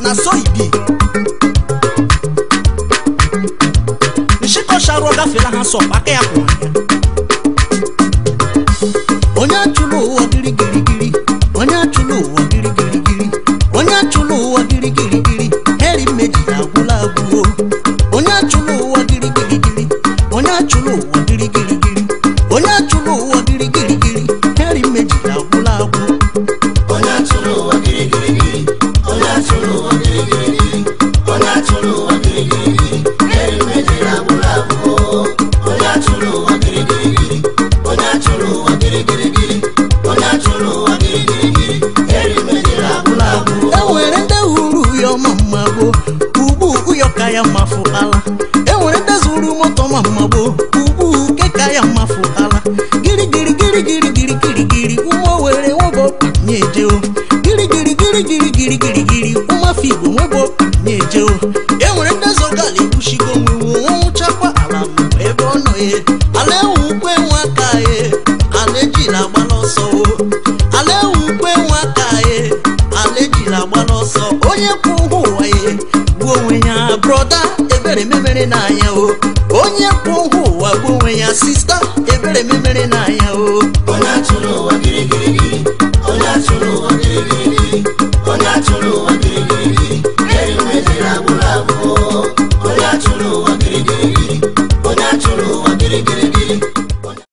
na so ibi nshiko sharo gafela ha so paka ya kwa onya chulu wa giri giri giri onya chulu wa giri giri giri onya chulu wa giri giri giri heri meji na gula guo onya chulu wa giri giri giri onya chulu wa giri giri giri onya chulu wa giri giri giri heri meji na gula guo onya chulu wa giri giri giri onya chulu wa giri giri giri onya chulu wa giri giri giri heri meji na gula guo onya chulu wa giri giri giri onya chulu wa giri giri giri onya chulu wa giri giri giri heri meji na gula guo enwere nde huru yo mama go ubu uyo kaya mafu ala enwere nde zuru moto mama go ubu ke kaya mafu ala giri giri giri giri giri giri giri umo were wobo nyeje o giri giri giri giri giri giri giri uma figo wobo nyeje o enwere nde zogali bushigo nwewo chakwa ala ebe ono ye ale ukwe nwaka ye aleji la gbaloso ale ukwe nwaka ye aleji la gbaloso onye kwuhu ụwa ye gbuo onwe ya broda ebere memere na anya o onye kwuhu ụwa gbuo onwe ya sister